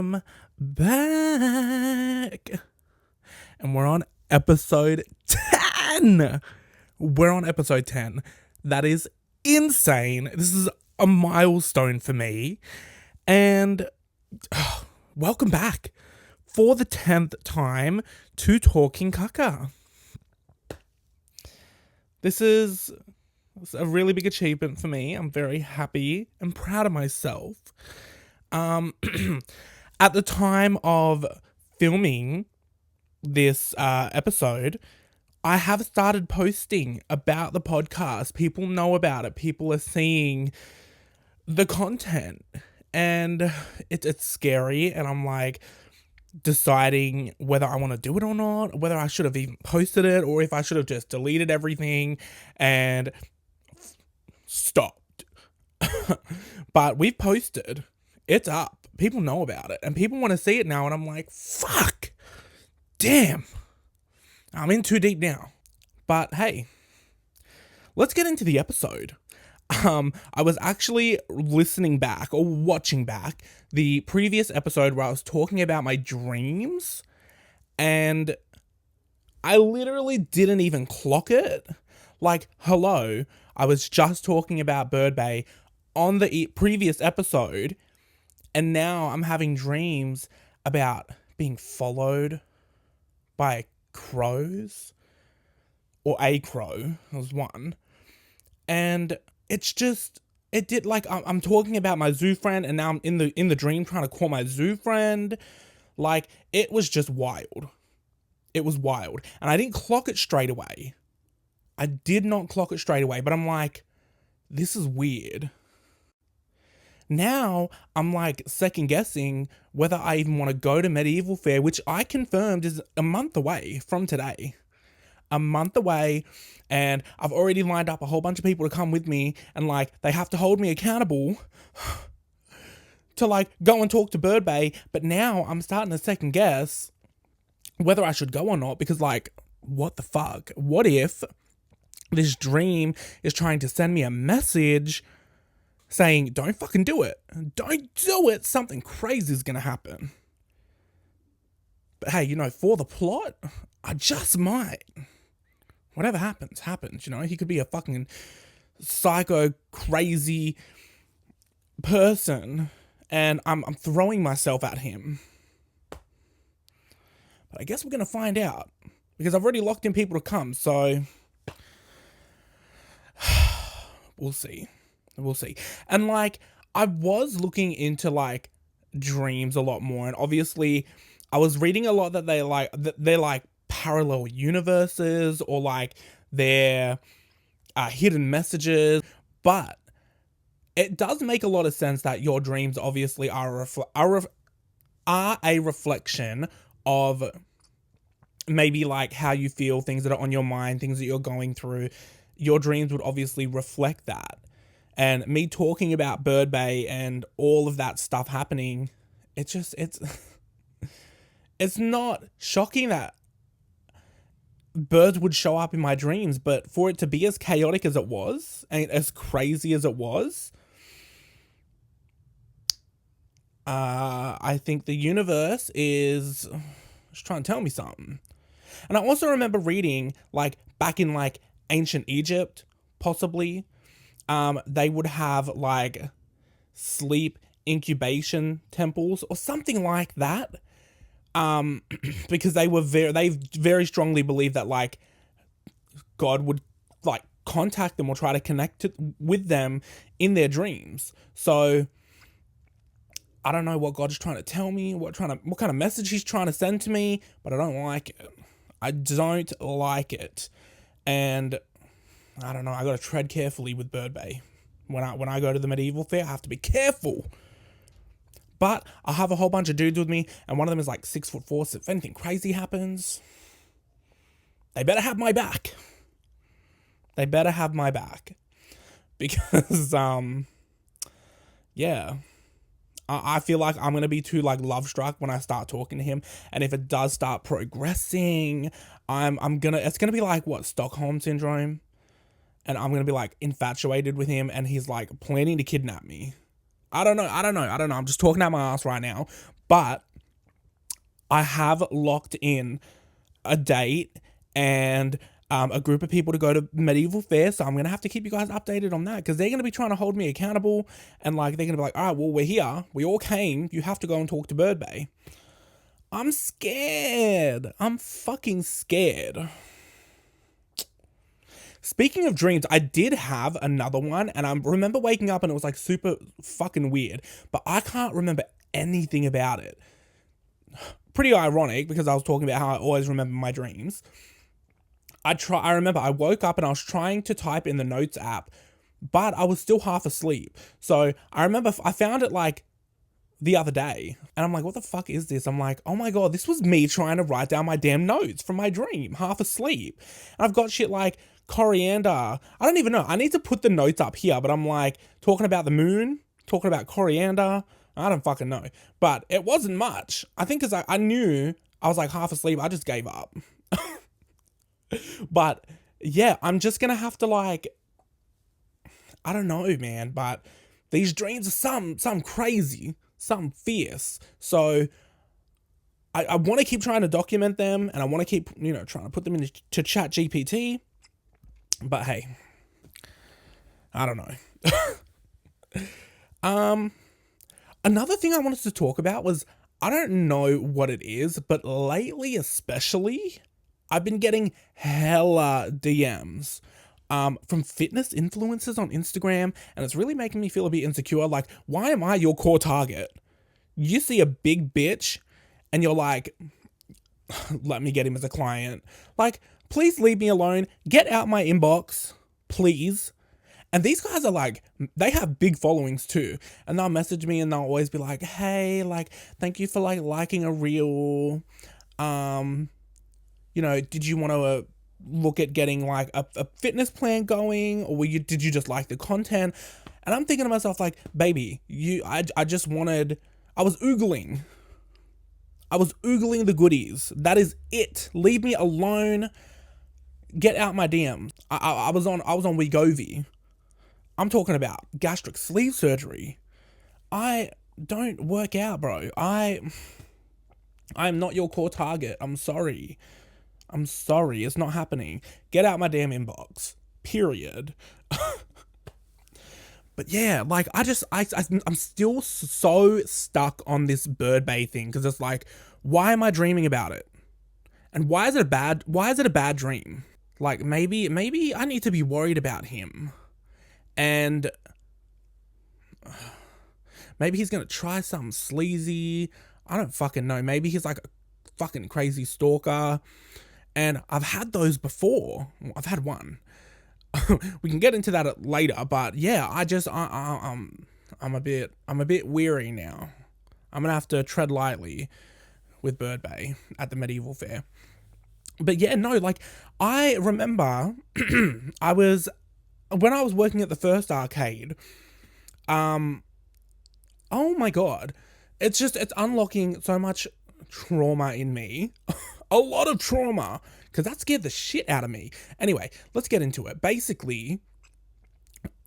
am back. And we're on episode 10. We're on episode 10. That is insane. This is a milestone for me. And welcome back for the 10th time to Talking Kaka. This is a really big achievement for me. I'm very happy and proud of myself. At the time of filming this episode, I have started posting about the podcast. People know about it. People are seeing the content. And it's scary. And I'm like deciding whether I want to do it or not, whether I should have even posted it, or if I should have just deleted everything and stopped. But we've posted. It's up. People know about it. And people want to see it now. And I'm like, fuck. Damn. I'm in too deep now. But hey, let's get into the episode. I was actually listening back or watching back the previous episode where I was talking about my dreams, and I literally didn't even clock it. Like, hello, I was just talking about Bird Bay on the previous episode, and now I'm having dreams about being followed by crows, or a crow. There was one. And it's just, it did, like, I'm talking about my zoo friend, and now I'm in the dream trying to call my zoo friend. Like, it was just wild. It was wild. And I didn't clock it straight away. I did not clock it straight away, but I'm like, this is weird. Now, I'm like second guessing whether I even want to go to Medieval Fair, which I confirmed is a month away from today. A month away, and I've already lined up a whole bunch of people to come with me, and like they have to hold me accountable to like go and talk to Bird Bay. But now I'm starting to second guess whether I should go or not, because like, what the fuck? What if this dream is trying to send me a message saying, don't fucking do it. Don't do it. Something crazy is gonna happen. But hey, you know, for the plot, I just might. Whatever happens, happens, you know? He could be a fucking psycho, crazy person, and I'm throwing myself at him. But I guess we're going to find out, because I've already locked in people to come, so we'll see. We'll see. And, like, I was looking into, like, dreams a lot more, and obviously I was reading a lot that they're like parallel universes, or like they're hidden messages, but it does make a lot of sense that your dreams obviously are a reflection of maybe like how you feel, things that are on your mind, things that you're going through. Your dreams would obviously reflect that. And me talking about Bird Bay and all of that stuff happening, it's not shocking that birds would show up in my dreams, but for it to be as chaotic as it was, and as crazy as it was, I think the universe is just trying to tell me something. And I also remember reading, like, back in, like, ancient Egypt, possibly, they would have, like, sleep incubation temples, or something like that. Because they very strongly believed that like God would like contact them or try to connect with them in their dreams. So I don't know what God is trying to tell me, what kind of message he's trying to send to me, but I don't like it. I don't like it. And I don't know, I got to tread carefully with Bird Bay. When I go to the Medieval Fair, I have to be careful. But I have a whole bunch of dudes with me, and one of them is like 6'4", so if anything crazy happens, they better have my back. They better have my back. Because, yeah. I feel like I'm going to be too, like, love-struck when I start talking to him, and if it does start progressing, it's going to be like, what, Stockholm Syndrome? And I'm going to be, like, infatuated with him, and he's, like, planning to kidnap me. I don't know. I'm just talking out my ass right now. But I have locked in a date and a group of people to go to Medieval Fair, so I'm going to have to keep you guys updated on that, because they're going to be trying to hold me accountable, and like they're going to be like, all right, well, we're here, we all came, you have to go and talk to Bird Bay. I'm scared. I'm fucking scared. Speaking of dreams, I did have another one, and I remember waking up and it was like super fucking weird, but I can't remember anything about it. Pretty ironic, because I was talking about how I always remember my dreams. I remember I woke up and I was trying to type in the notes app, but I was still half asleep. So I remember I found it like the other day, and I'm like, what the fuck is this? I'm like, oh my God, this was me trying to write down my damn notes from my dream, half asleep. And I've got shit like coriander. I don't even know. I need to put the notes up here, but I'm like talking about the moon, talking about coriander. I don't fucking know. But it wasn't much. I think because I knew I was like half asleep, I just gave up. But yeah, I'm just going to have to like, I don't know, man, but these dreams are some crazy, some fierce. So I want to keep trying to document them, and I want to keep, trying to put them into Chat GPT. But hey, I don't know. Another thing I wanted to talk about was, I don't know what it is, but lately especially, I've been getting hella DMs from fitness influencers on Instagram, and it's really making me feel a bit insecure. Like, why am I your core target? You see a big bitch, and you're like, let me get him as a client. Like, please leave me alone. Get out my inbox, please. And these guys are like, they have big followings too. And they'll message me and they'll always be like, hey, like, thank you for like liking a reel. Did you want to look at getting like a fitness plan going? Or did you just like the content? And I'm thinking to myself like, baby, I was oogling. I was oogling the goodies. That is it. Leave me alone. Get out my DMs. I was on Wegovy. I'm talking about gastric sleeve surgery. I don't work out, bro. I'm not your core target. I'm sorry. It's not happening. Get out my damn inbox. Period. But yeah, like I'm still so stuck on this Bird Bay thing, because it's like, why am I dreaming about it? And why is it a bad dream? Like maybe I need to be worried about him. And maybe he's going to try something sleazy. I don't fucking know. Maybe he's like a fucking crazy stalker. And I've had those before. I've had one. We can get into that later, but yeah, I'm a bit weary now. I'm going to have to tread lightly with Bird Bay at the Medieval Fair. But yeah, no, like I remember when I was working at the first arcade, oh my God, it's unlocking so much trauma in me. A lot of trauma, because that scared the shit out of me. Anyway, let's get into it. Basically,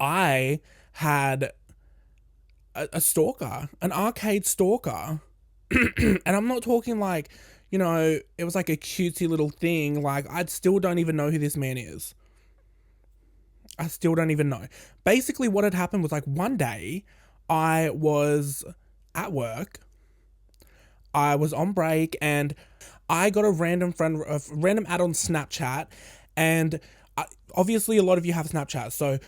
I had a stalker, an arcade stalker. And I'm not talking like, it was like a cutesy little thing. Like, I still don't even know who this man is. I still don't even know. Basically, what had happened was like one day I was at work. I was on break and I got a random ad on Snapchat. And obviously a lot of you have Snapchat. So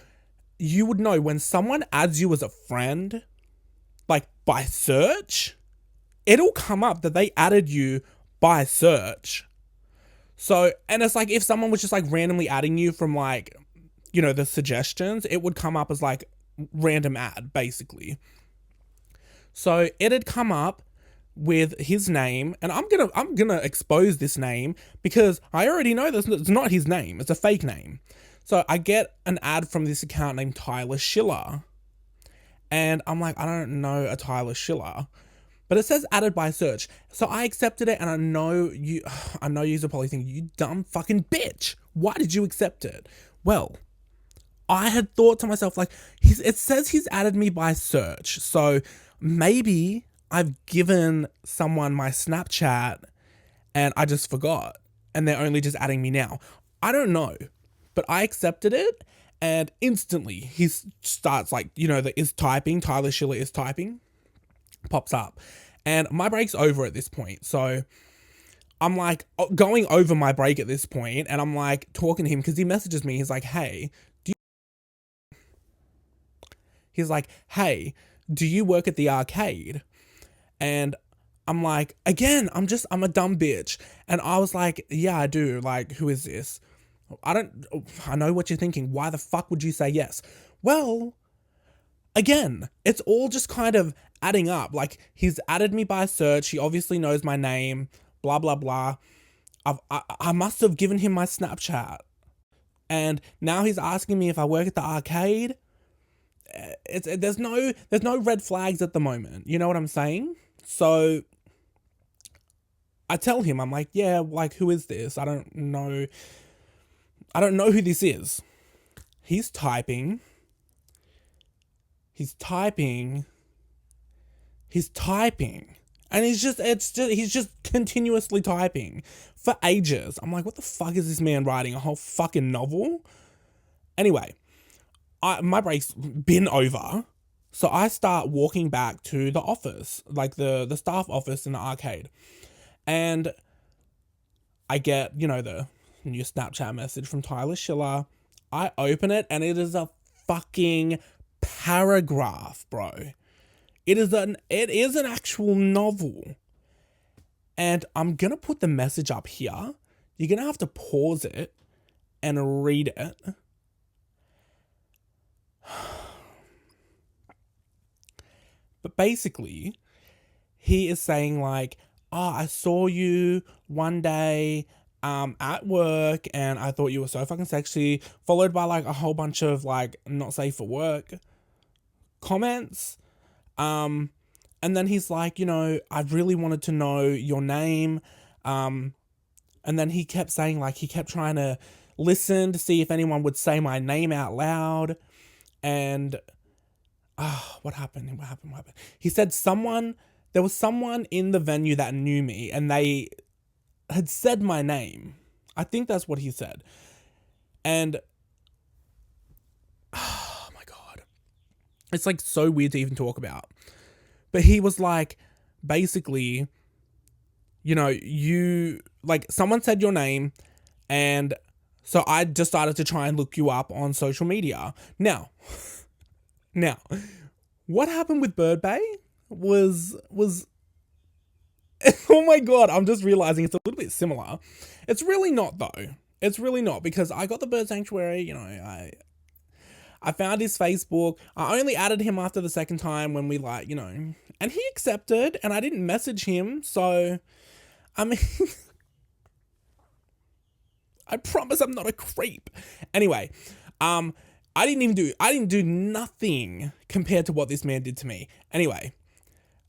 you would know when someone adds you as a friend, like by search, it'll come up that they added you by search. So, and it's like if someone was just like randomly adding you from like, the suggestions, it would come up as like random ad, basically. So it had come up with his name, and I'm gonna expose this name because I already know this. It's not his name. It's a fake name. So I get an ad from this account named Tyler Schiller, and I'm like, I don't know a Tyler Schiller, but it says added by search. So I accepted it, and I know you're probably thinking, you dumb fucking bitch. Why did you accept it? Well, I had thought to myself, like, it says he's added me by search, so maybe I've given someone my Snapchat and I just forgot and they're only just adding me now. I don't know, but I accepted it and instantly he starts like, the is typing, Tyler Schiller is typing, pops up. And my break's over at this point. So I'm like going over my break at this point and I'm like talking to him because he messages me. He's like, do you work at the arcade? And I'm like, again, I'm a dumb bitch. And I was like, yeah, I do. Like, who is this? I know what you're thinking. Why the fuck would you say yes? Well, again, it's all just kind of adding up. Like, he's added me by search. He obviously knows my name, blah, blah, blah. I must have given him my Snapchat. And now he's asking me if I work at the arcade. There's no red flags at the moment. You know what I'm saying? So I tell him, I'm like, yeah, like, who is this? I don't know who this is. He's typing. And he's just continuously typing for ages. I'm like, what the fuck is this man writing? A whole fucking novel? Anyway, my break's been over. So I start walking back to the office, like the staff office in the arcade. And I get, the new Snapchat message from Tyler Schiller. I open it and it is a fucking paragraph, bro. It is an actual novel. And I'm going to put the message up here. You're going to have to pause it and read it. But basically, he is saying like, I saw you one day at work and I thought you were so fucking sexy, followed by like a whole bunch of like not safe for work comments. And then he's like, I really wanted to know your name. And then he kept saying like, he kept trying to listen to see if anyone would say my name out loud. And what happened? He said there was someone in the venue that knew me and they had said my name. I think that's what he said. And oh my God. It's like so weird to even talk about. But he was like, basically, you like someone said your name and so I just started to try and look you up on social media. Now, what happened with Bird Bay was oh my God, I'm just realizing it's a little bit similar. It's really not though. It's really not because I got the bird sanctuary, I found his Facebook. I only added him after the second time when we and he accepted and I didn't message him. So, I mean, I promise I'm not a creep. Anyway, I didn't do nothing compared to what this man did to me. Anyway,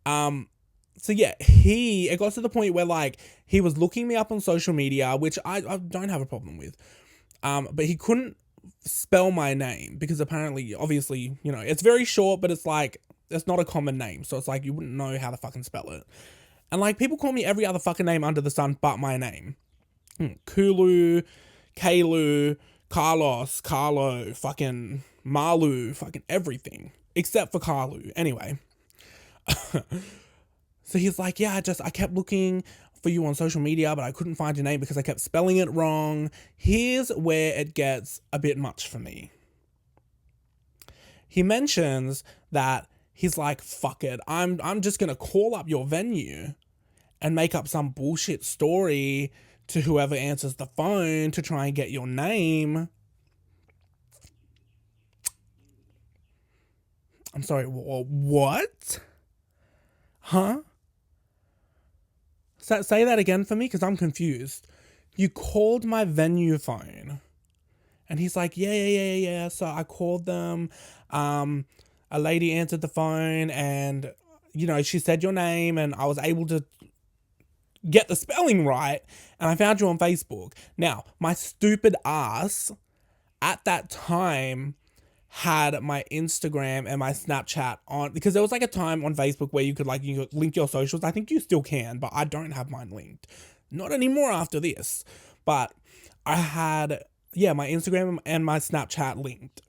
so yeah, it got to the point where like he was looking me up on social media, which I don't have a problem with. But he couldn't spell my name because apparently, obviously, it's very short, but it's like, it's not a common name. So it's like, you wouldn't know how to fucking spell it. And like, people call me every other fucking name under the sun but my name. Kulu, Kalu, Carlos, Carlo, fucking Malu, fucking everything. Except for Carlu. Anyway. So he's like, yeah, I kept looking for you on social media, but I couldn't find your name because I kept spelling it wrong. Here's where it gets a bit much for me. He mentions that he's like, fuck it, I'm just gonna call up your venue and make up some bullshit story to whoever answers the phone to try and get your name. I'm sorry, what? Huh? Say that again for me, because I'm confused. You called my venue phone. And he's like, yeah. So I called them. A lady answered the phone and, she said your name and I was able to get the spelling right. And I found you on Facebook. Now, my stupid ass at that time had my Instagram and my Snapchat on, because there was like a time on Facebook where you could link your socials. I think you still can, but I don't have mine linked. Not anymore after this. But I had, my Instagram and my Snapchat linked.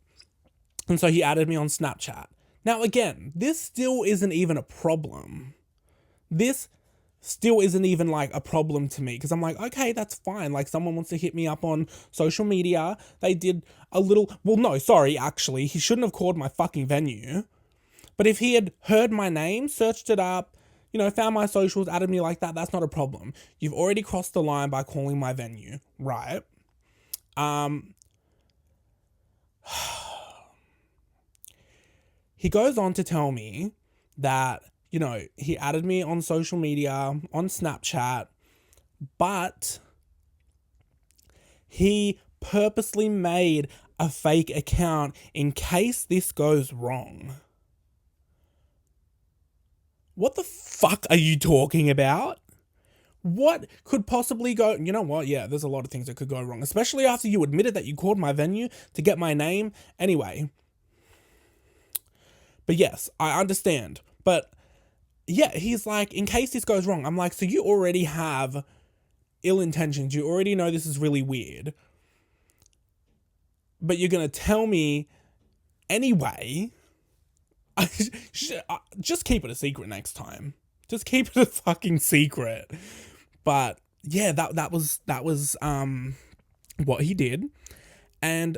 And so he added me on Snapchat. Now again, this still isn't even a problem. This still isn't even like a problem to me, because I'm like, okay, that's fine. Like, someone wants to hit me up on social media. They did a little, well, no, sorry, actually, he shouldn't have called my fucking venue. But if he had heard my name, searched it up, found my socials, added me like that, that's not a problem. You've already crossed the line by calling my venue, right? He goes on to tell me that, he added me on social media, on Snapchat, but he purposely made a fake account in case this goes wrong. What the fuck are you talking about? What could possibly go? You know what? Yeah, there's a lot of things that could go wrong, especially after you admitted that you called my venue to get my name. Anyway. But yes, I understand. But yeah, he's like, in case this goes wrong. I'm like, so you already have ill intentions. You already know this is really weird. But you're going to tell me anyway. Just keep it a secret next time. Just keep it a fucking secret. But yeah, that was what he did. And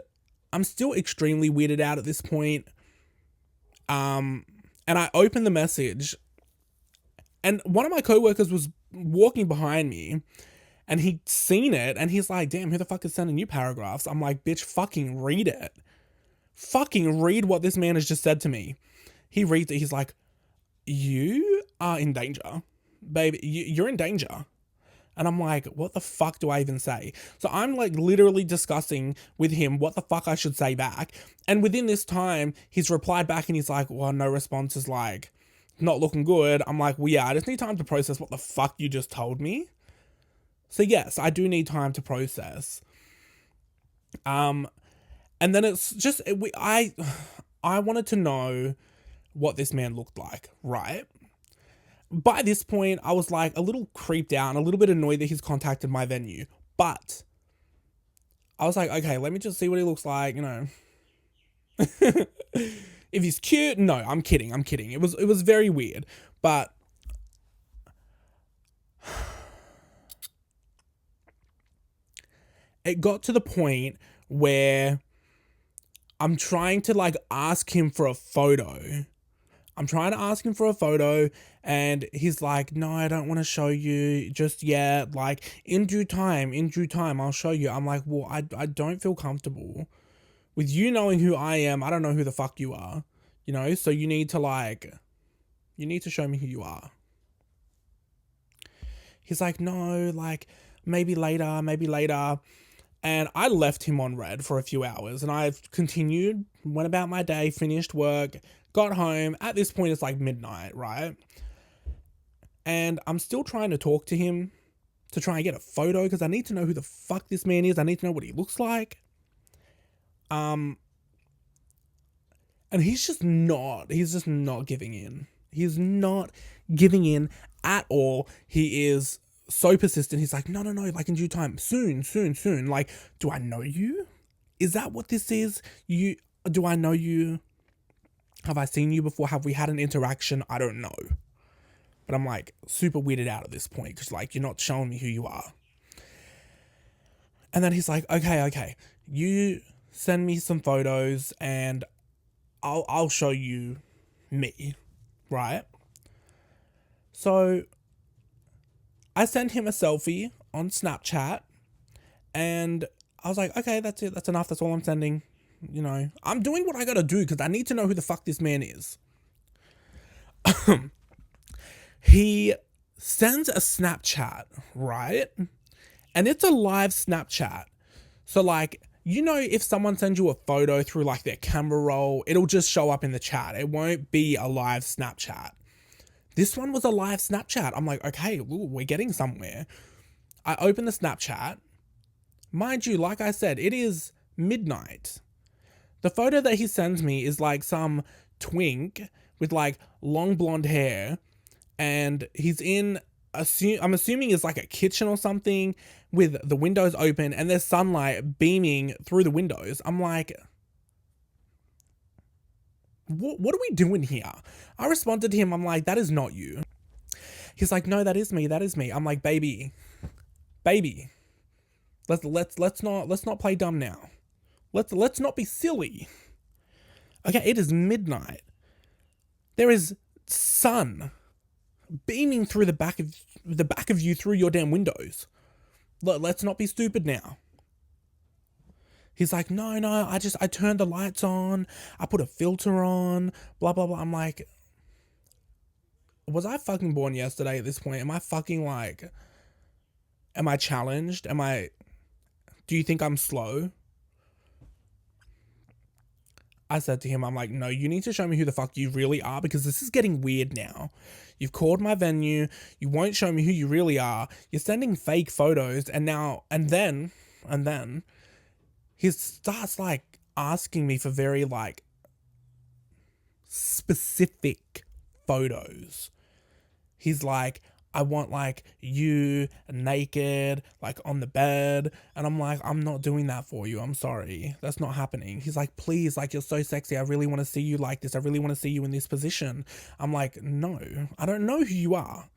I'm still extremely weirded out at this point. And I opened the message, and one of my coworkers was walking behind me, and he'd seen it, and he's like, damn, who the fuck is sending you paragraphs? I'm like, bitch, fucking read it. Fucking read what this man has just said to me. He reads it, he's like, you are in danger. Baby, you're in danger. And I'm like, what the fuck do I even say? So I'm like literally discussing with him what the fuck I should say back. And within this time, he's replied back and he's like, well, no response is like not looking good. I'm like, well, yeah, I just need time to process what the fuck you just told me. So yes, I do need time to process. And then it's just, I wanted to know what this man looked like, right? By this point, I was like a little creeped out and a little bit annoyed that he's contacted my venue. But I was like, okay, let me just see what he looks like, If he's cute, no, I'm kidding. It was very weird. But it got to the point where I'm trying to like ask him for a photo. And he's like, no, I don't want to show you just yet. Like, in due time, I'll show you. I'm like, well, I don't feel comfortable with you knowing who I am. I don't know who the fuck you are, so you need to show me who you are. He's like, no, like, maybe later. And I left him on red for a few hours, and I've continued, went about my day, finished work, got home. At this point, it's like midnight, right? And I'm still trying to talk to him to try and get a photo, because I need to know who the fuck this man is. I need to know what he looks like. And he's just not giving in. He's not giving in at all. He is so persistent. He's like, no, like in due time, soon. Like, do I know you? Is that what this is? Do I know you? Have I seen you before? Have we had an interaction? I don't know. But I'm like super weirded out at this point, because like, you're not showing me who you are. And then he's like, okay, you send me some photos and I'll show you me, right? So I sent him a selfie on Snapchat, and I was like, okay, that's it. That's enough. That's all I'm sending. I'm doing what I gotta do, because I need to know who the fuck this man is. He sends a Snapchat, right? And it's a live Snapchat. So like, if someone sends you a photo through like their camera roll, it'll just show up in the chat. It won't be a live Snapchat. This one was a live Snapchat. I'm like, okay, we're getting somewhere. I open the Snapchat. Mind you, like I said, it is midnight. The photo that he sends me is like some twink with like long blonde hair, and he's in I'm assuming it's like a kitchen or something with the windows open and there's sunlight beaming through the windows. I'm like, what are we doing here? I responded to him, I'm like, that is not you. He's like, no, that is me. That is me. I'm like, baby, let's not play dumb now. Let's not be silly. Okay, it is midnight. There is sun beaming through the back of you through your damn windows. Let's not be stupid now. He's like, no, I turned the lights on, I put a filter on, blah blah blah. I'm like, was I fucking born yesterday at this point? Am I fucking like, am I challenged? Do you think I'm slow? I said to him, I'm like, no, you need to show me who the fuck you really are, because this is getting weird now. You've called my venue, you won't show me who you really are, you're sending fake photos, and then, he starts like asking me for very like specific photos. He's like, I want like you naked, like on the bed. And I'm like, I'm not doing that for you. I'm sorry. That's not happening. He's like, please, like, you're so sexy. I really want to see you like this. I really want to see you in this position. I'm like, no, I don't know who you are.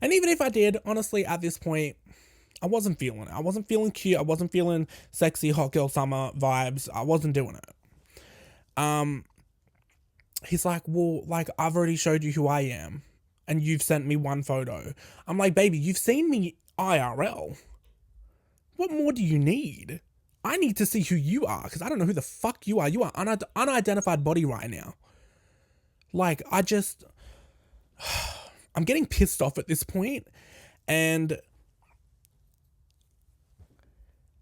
And even if I did, honestly, at this point, I wasn't feeling it. I wasn't feeling cute. I wasn't feeling sexy hot girl summer vibes. I wasn't doing it. He's like, well, like, I've already showed you who I am, and you've sent me one photo. I'm like, baby, you've seen me IRL. What more do you need? I need to see who you are, because I don't know who the fuck you are. You are unidentified body right now. Like, I'm getting pissed off at this point, and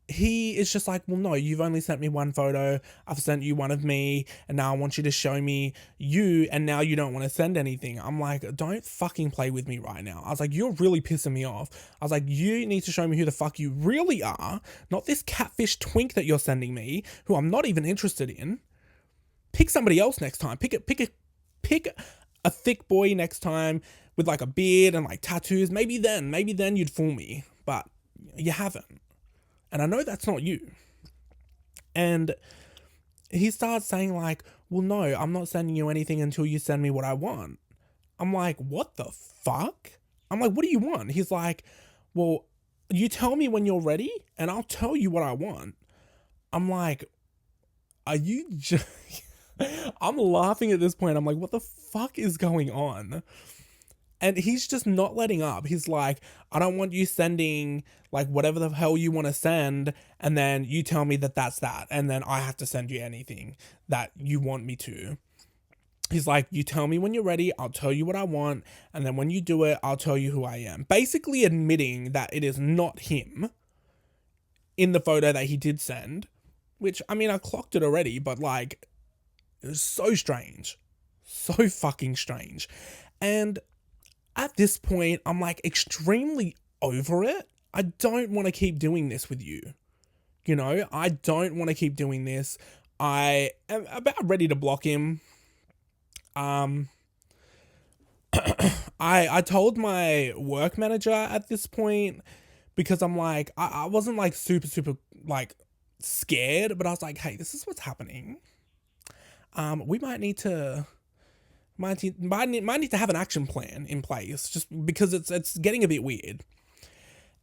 he is just like, well, no, you've only sent me one photo. I've sent you one of me, and now I want you to show me you, and now you don't want to send anything. I'm like, don't fucking play with me right now. I was like, you're really pissing me off. I was like, you need to show me who the fuck you really are, not this catfish twink that you're sending me, who I'm not even interested in. Pick somebody else next time. Pick a thick boy next time with like a beard and like tattoos. Maybe then you'd fool me, but you haven't. And I know that's not you. And he starts saying like, well, no, I'm not sending you anything until you send me what I want. I'm like, what the fuck? I'm like, what do you want? He's like, well, you tell me when you're ready and I'll tell you what I want. I'm like, are you just... I'm laughing at this point. I'm like, what the fuck is going on? And he's just not letting up. He's like, I don't want you sending like whatever the hell you want to send, and then you tell me that that's that, and then I have to send you anything that you want me to. He's like, you tell me when you're ready, I'll tell you what I want, and then when you do it, I'll tell you who I am. Basically admitting that it is not him in the photo that he did send, which, I mean, I clocked it already, but like, it was so strange. So fucking strange. And at this point, I'm like extremely over it. I don't want to keep doing this with you. You know, I don't want to keep doing this. I am about ready to block him. I told my work manager at this point, because I'm like, I wasn't like super like scared, but I was like, hey, this is what's happening. We might need to have an action plan in place, just because it's getting a bit weird.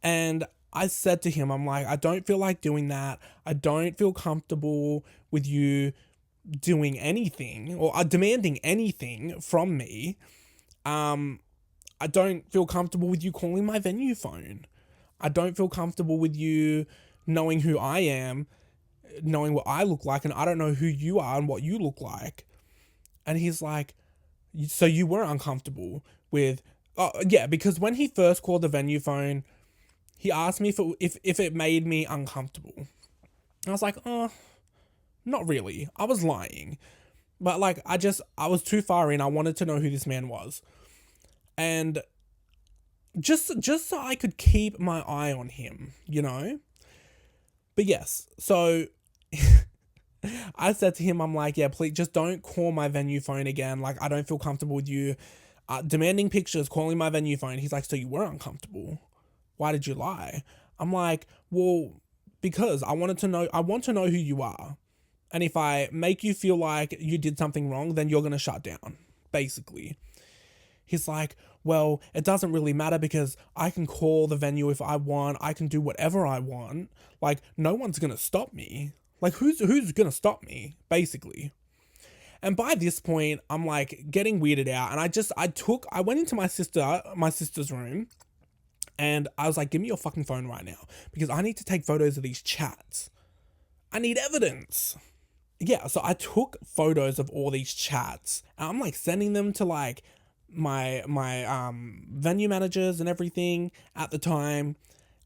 And I said to him, I'm like, I don't feel like doing that. I don't feel comfortable with you doing anything or demanding anything from me. I don't feel comfortable with you calling my venue phone. I don't feel comfortable with you knowing who I am, knowing what I look like, and I don't know who you are and what you look like. And he's like, so you were uncomfortable with... yeah, because when he first called the venue phone, he asked me if it made me uncomfortable. And I was like, not really. I was lying. But like, I was too far in. I wanted to know who this man was. And just so I could keep my eye on him, you know? But yes, so I said to him, I'm like, yeah, please just don't call my venue phone again. Like, I don't feel comfortable with you demanding pictures, calling my venue phone. He's like, so you were uncomfortable. Why did you lie? I'm like, well, because I want to know who you are. And if I make you feel like you did something wrong, then you're going to shut down, basically. He's like, well, it doesn't really matter because I can call the venue if I want. I can do whatever I want. Like, no one's going to stop me. Like, who's going to stop me, basically? And by this point, I'm like getting weirded out. And I went into my sister's room, and I was like, give me your fucking phone right now because I need to take photos of these chats. I need evidence. Yeah, so I took photos of all these chats, and I'm like sending them to like my venue managers and everything at the time.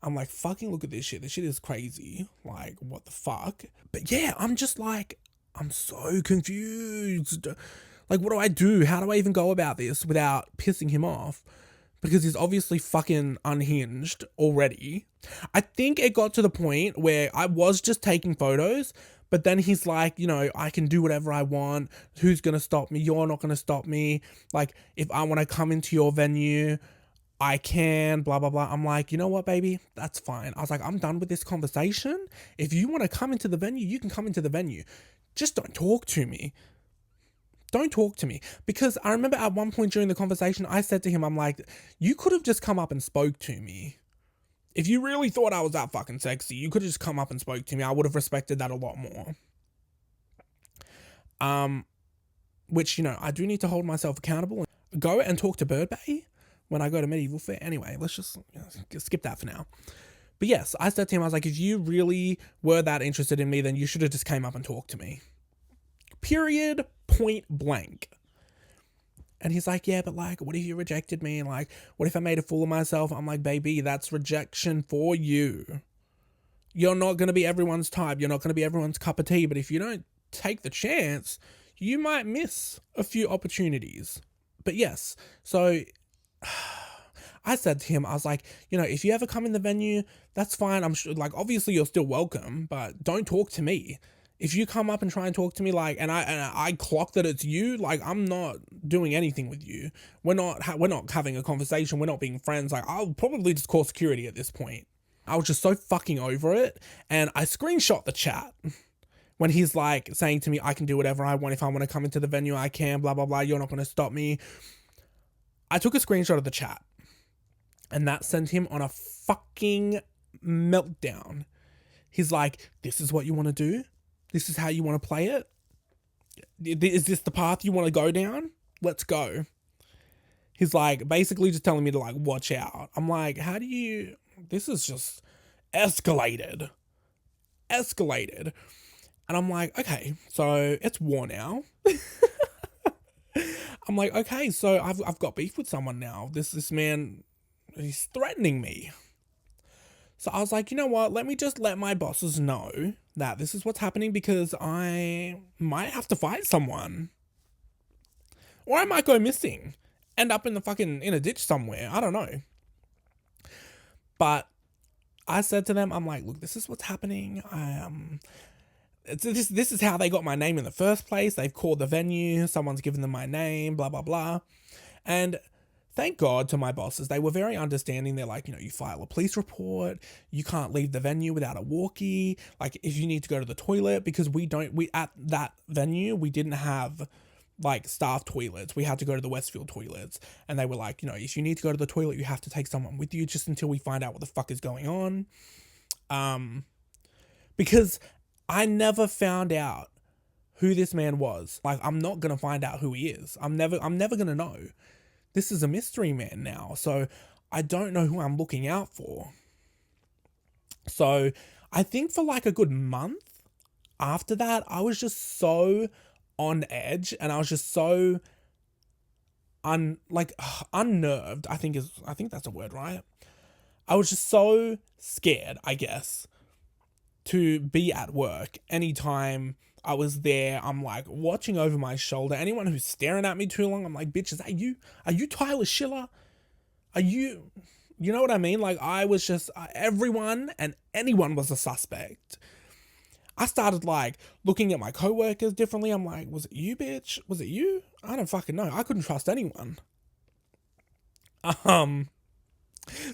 I'm like, fucking look at this shit. This shit is crazy. Like, what the fuck? But yeah, I'm just like, I'm so confused. Like, what do I do? How do I even go about this without pissing him off? Because he's obviously fucking unhinged already. I think it got to the point where I was just taking photos, but then he's like, you know, I can do whatever I want. Who's going to stop me? You're not going to stop me. Like, if I want to come into your venue, I can, blah, blah, blah. I'm like, you know what, baby? That's fine. I was like, I'm done with this conversation. If you want to come into the venue, you can come into the venue. Just don't talk to me. Don't talk to me. Because I remember at one point during the conversation, I said to him, I'm like, you could have just come up and spoke to me. If you really thought I was that fucking sexy, you could have just come up and spoke to me. I would have respected that a lot more. Which, you know, I do need to hold myself accountable and go and talk to Bird Bay when I go to Medieval Fair. Anyway, let's just skip that for now. But yes, I said to him, I was like, if you really were that interested in me, then you should have just came up and talked to me. Period. Point blank. And he's like, yeah, but like, what if you rejected me? And like, what if I made a fool of myself? I'm like, baby, that's rejection for you. You're not going to be everyone's type. You're not going to be everyone's cup of tea. But if you don't take the chance, you might miss a few opportunities. But yes, so I said to him, I was like, you know, if you ever come in the venue, that's fine. I'm sure, like, obviously you're still welcome, but don't talk to me. If you come up and try and talk to me, like, and I clock that it's you, like, I'm not doing anything with you. We're not having a conversation. We're not being friends. Like, I'll probably just call security at this point. I was just so fucking over it. And I screenshot the chat when he's like saying to me, I can do whatever I want. If I want to come into the venue, I can, blah, blah, blah. You're not going to stop me. I took a screenshot of the chat, and that sent him on a fucking meltdown. He's like, this is what you want to do? This is how you want to play it? Is this the path you want to go down? Let's go. He's like, basically just telling me to like, watch out. I'm like, this is just escalated. And I'm like, okay, so it's war now. I'm like, okay, so I've got beef with someone now. This man, he's threatening me. So I was like, you know what? Let me just let my bosses know that this is what's happening because I might have to fight someone. Or I might go missing. End up in a ditch somewhere. I don't know. But I said to them, I'm like, look, this is what's happening. This is how they got my name in the first place. They've called the venue. Someone's given them my name, blah, blah, blah. And thank God to my bosses. They were very understanding. They're like, you know, you file a police report. You can't leave the venue without a walkie. Like, if you need to go to the toilet, because we at that venue, we didn't have like staff toilets. We had to go to the Westfield toilets. And they were like, you know, if you need to go to the toilet, you have to take someone with you just until we find out what the fuck is going on. Because I never found out who this man was. Like, I'm not going to find out who he is. I'm never going to know. This is a mystery man now, so I don't know who I'm looking out for. So I think for like a good month after that, I was just so on edge, and I was just so unnerved. I think that's a word, right? I was just so scared, I guess, to be at work anytime I was there. I'm like watching over my shoulder. Anyone who's staring at me too long, I'm like, bitch, is that you? Are you Tyler Schiller? Are you know what I mean? Like, I was just, everyone and anyone was a suspect. I started like looking at my coworkers differently. I'm like, was it you, bitch? Was it you? I don't fucking know. I couldn't trust anyone.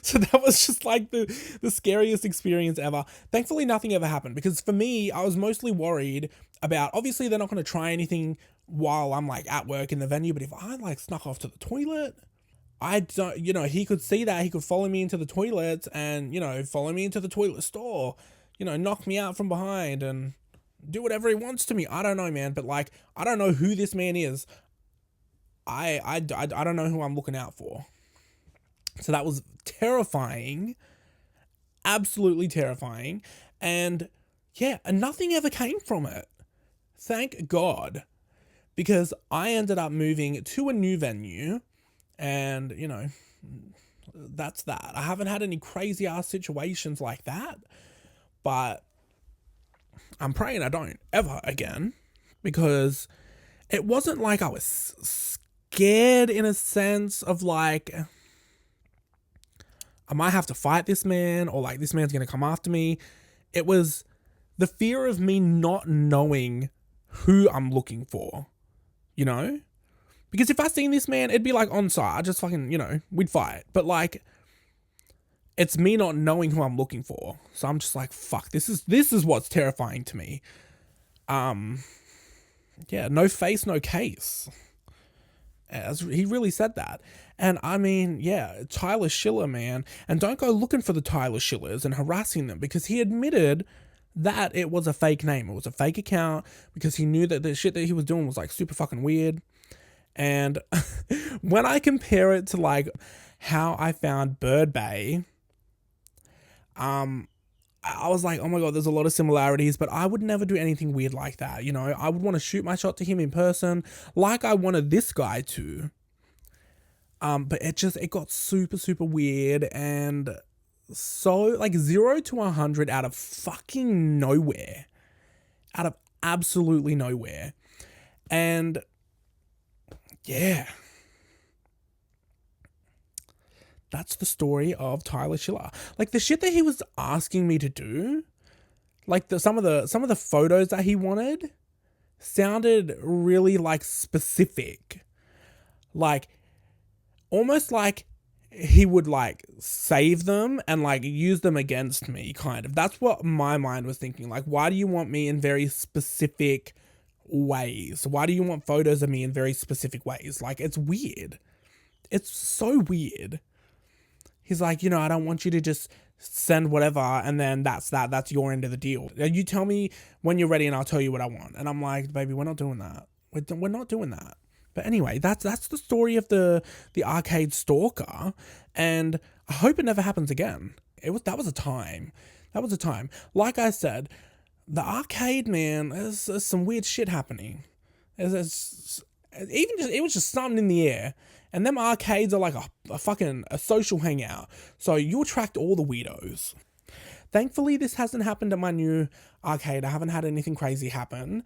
So that was just like the scariest experience ever. Thankfully, nothing ever happened because for me, I was mostly worried about, obviously, they're not going to try anything while I'm like at work in the venue, but if I like snuck off to the toilet, I don't, he could see that. He could follow me into the toilet and, follow me into the toilet store, knock me out from behind and do whatever he wants to me. I don't know, man. But like, I don't know who this man is. I don't know who I'm looking out for. So that was terrifying. Absolutely terrifying. And yeah, and nothing ever came from it. Thank God. Because I ended up moving to a new venue and, that's that. I haven't had any crazy ass situations like that, but I'm praying I don't ever again because it wasn't like I was scared in a sense of like, I might have to fight this man or like this man's going to come after me. It was the fear of me not knowing who I'm looking for, Because if I seen this man, it'd be like on site. I just fucking, we'd fight. But like, it's me not knowing who I'm looking for. So I'm just like, fuck, this is what's terrifying to me. Yeah, no face, no case. As he really said that. And I mean, yeah, Tyler Schiller, man. And don't go looking for the Tyler Schillers and harassing them because he admitted that it was a fake name. It was a fake account because he knew that the shit that he was doing was like super fucking weird. And when I compare it to like how I found Bird Bay, I was like, oh my God, there's a lot of similarities, but I would never do anything weird like that. I would want to shoot my shot to him in person like I wanted this guy to. But it got super, super weird and so like 0 to 100 out of fucking nowhere. Out of absolutely nowhere. And yeah. That's the story of Tyler Schiller. Like the shit that he was asking me to do, like some of the photos that he wanted sounded really like specific. Like almost like he would like save them and like use them against me kind of. That's what my mind was thinking. Like, why do you want me in very specific ways? Why do you want photos of me in very specific ways? Like, it's weird. It's so weird. He's like, I don't want you to just send whatever and then that's your end of the deal. You tell me when you're ready and I'll tell you what I want. And I'm like, baby, we're not doing that. We're not doing that. But anyway, that's the story of the arcade stalker, and I hope it never happens again. That was a time. That was a time. Like I said, the arcade, man, there's some weird shit happening. It was just something in the air. And them arcades are like a social hangout. So you attract all the weirdos. Thankfully, this hasn't happened at my new arcade. I haven't had anything crazy happen.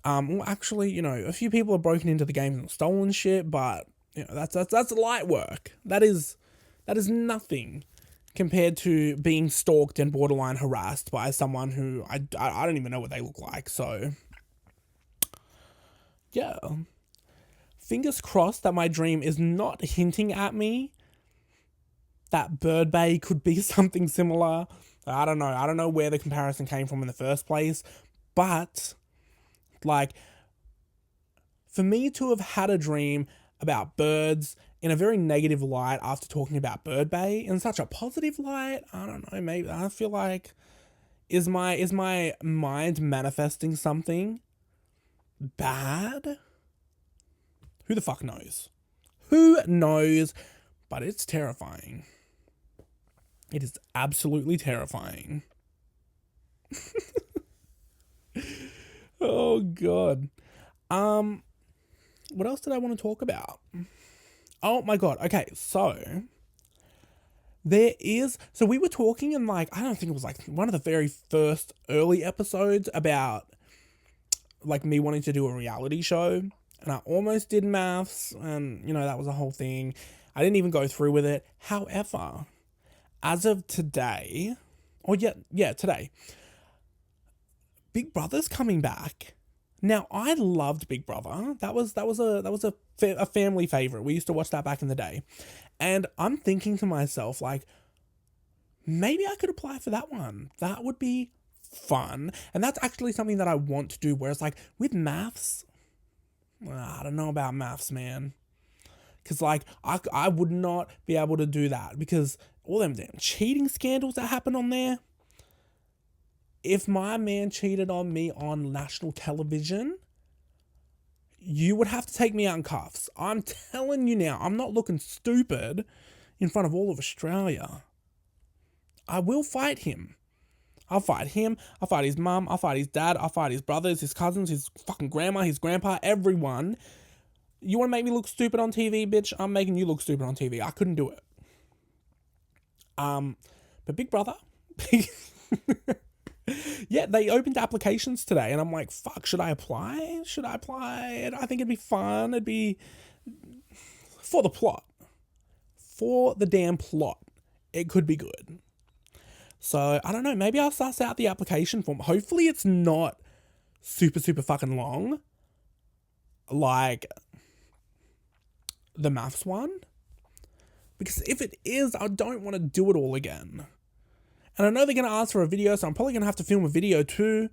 Well, actually, a few people have broken into the game and stolen shit, but that's light work. That is nothing compared to being stalked and borderline harassed by someone who I don't even know what they look like. So, yeah. Fingers crossed that my dream is not hinting at me that Bird Bay could be something similar. I don't know. I don't know where the comparison came from in the first place, but like, for me to have had a dream about birds in a very negative light after talking about Bird Bay in such a positive light, I don't know, maybe I feel like, is my mind manifesting something bad? Who the fuck knows? Who knows? But it's terrifying. It is absolutely terrifying. Oh, God. What else did I want to talk about? Oh, my God. Okay, so we were talking in like, I don't think it was like one of the very first early episodes about like me wanting to do a reality show. And I almost did maths and, that was a whole thing. I didn't even go through with it. However, as of today, today, Big Brother's coming back. Now, I loved Big Brother. That was a family favorite. We used to watch that back in the day. And I'm thinking to myself, like, maybe I could apply for that one. That would be fun. And that's actually something that I want to do. Whereas, like, with maths, I don't know about maths, man. Because, like, I would not be able to do that. Because all them damn cheating scandals that happen on there. If my man cheated on me on national television, you would have to take me out in cuffs. I'm telling you now, I'm not looking stupid in front of all of Australia. I will fight him. I'll fight him. I'll fight his mum. I'll fight his dad. I'll fight his brothers, his cousins, his fucking grandma, his grandpa, everyone. You want to make me look stupid on TV, bitch? I'm making you look stupid on TV. I couldn't do it. But Big Brother... Yeah, they opened applications today, and I'm like, fuck, should I apply? I think it'd be fun. It'd be for the plot. For the damn plot. It could be good. So, I don't know, maybe I'll suss out the application form. Hopefully it's not super, super fucking long. Like the maths one. Because if it is, I don't want to do it all again. And I know they're going to ask for a video, so I'm probably going to have to film a video too.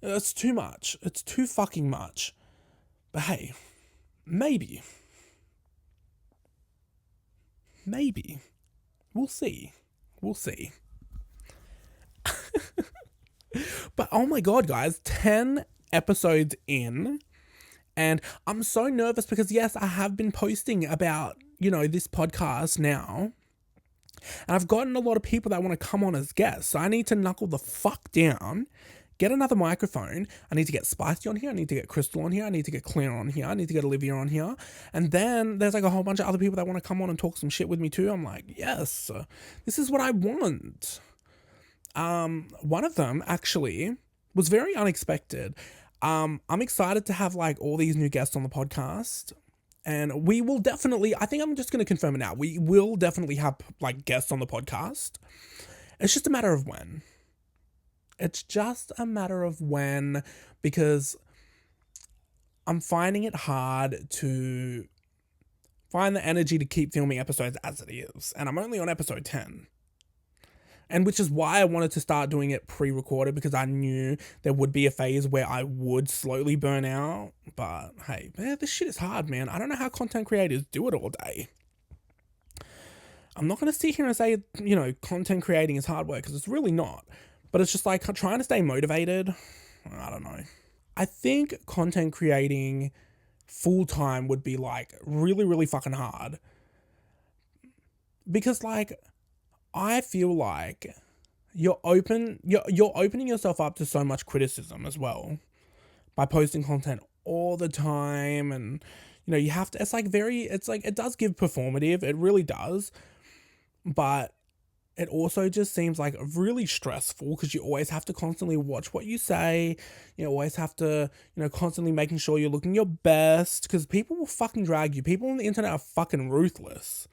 It's too much. It's too fucking much. But hey, maybe. Maybe. We'll see. But oh my god, guys, 10 episodes in. And I'm so nervous because, yes, I have been posting about, this podcast now. And I've gotten a lot of people that want to come on as guests. So I need to knuckle the fuck down, get another microphone. I need to get Spicy on here. I need to get Crystal on here. I need to get Claire on here. I need to get Olivia on here. And then there's like a whole bunch of other people that want to come on and talk some shit with me too. I'm like, yes, this is what I want. One of them actually was very unexpected. I'm excited to have like all these new guests on the podcast. And we will definitely, I think I'm just going to confirm it now. We will definitely have like guests on the podcast. It's just a matter of when. Because I'm finding it hard to find the energy to keep filming episodes as it is. And I'm only on episode 10. And which is why I wanted to start doing it pre-recorded, because I knew there would be a phase where I would slowly burn out. But hey, man, this shit is hard, man. I don't know how content creators do it all day. I'm not going to sit here and say, content creating is hard work, because it's really not. But it's just like trying to stay motivated. I don't know. I think content creating full-time would be like really, really fucking hard. Because like... I feel like you're opening yourself up to so much criticism as well by posting content all the time, and you have to, it does give performative, it really does, but it also just seems like really stressful because you always have to constantly watch what you say. You always have to, constantly making sure you're looking your best, because people will fucking drag you. People on the internet are fucking ruthless.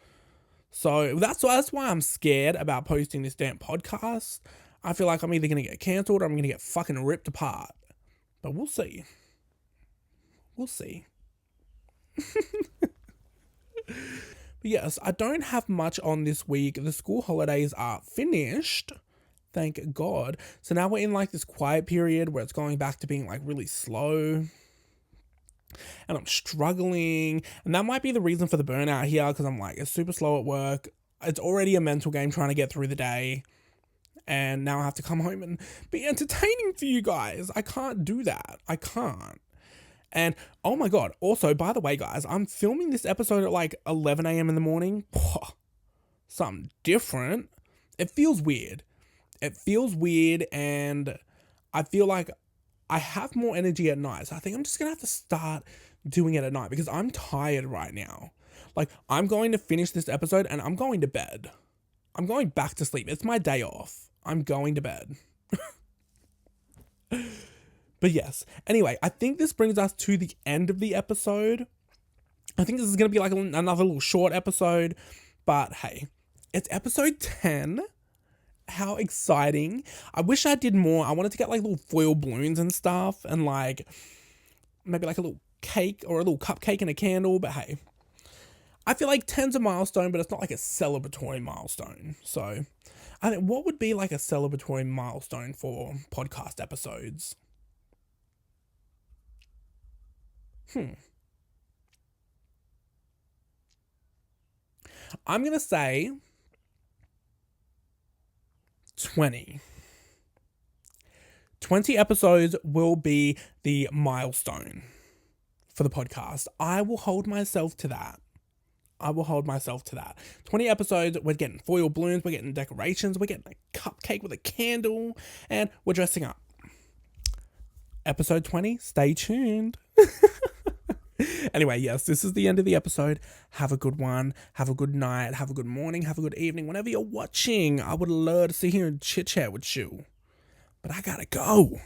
So that's why I'm scared about posting this damn podcast. I feel like I'm either going to get cancelled or I'm going to get fucking ripped apart. But we'll see. But yes, I don't have much on this week. The school holidays are finished. Thank God. So now we're in like this quiet period where it's going back to being like really slow. And I'm struggling, and that might be the reason for the burnout here, because I'm like, it's super slow at work. It's already a mental game trying to get through the day, and now I have to come home and be entertaining for you guys. I can't do that. I can't. And oh my god, also, by the way, guys, I'm filming this episode at like 11 a.m. in the morning. Something different. It feels weird, and I feel like I have more energy at night, so I think I'm just going to have to start doing it at night, because I'm tired right now. Like, I'm going to finish this episode and I'm going to bed. I'm going back to sleep. It's my day off. I'm going to bed. But yes. Anyway, I think this brings us to the end of the episode. I think this is going to be like another little short episode, but hey, it's episode 10. How exciting. I wish I did more. I wanted to get like little foil balloons and stuff, and like maybe like a little cake or a little cupcake and a candle, but hey. I feel like 10's a milestone, but it's not like a celebratory milestone. So, I think what would be like a celebratory milestone for podcast episodes? I'm going to say 20. 20 episodes will be the milestone for the podcast. I will hold myself to that. 20 episodes, we're getting foil balloons, we're getting decorations, we're getting a cupcake with a candle, and we're dressing up. Episode 20, stay tuned. Anyway, yes, this is the end of the episode. Have a good one. Have a good night. Have a good morning. Have a good evening. Whenever you're watching, I would love to sit here and chit chat with you. But I gotta go.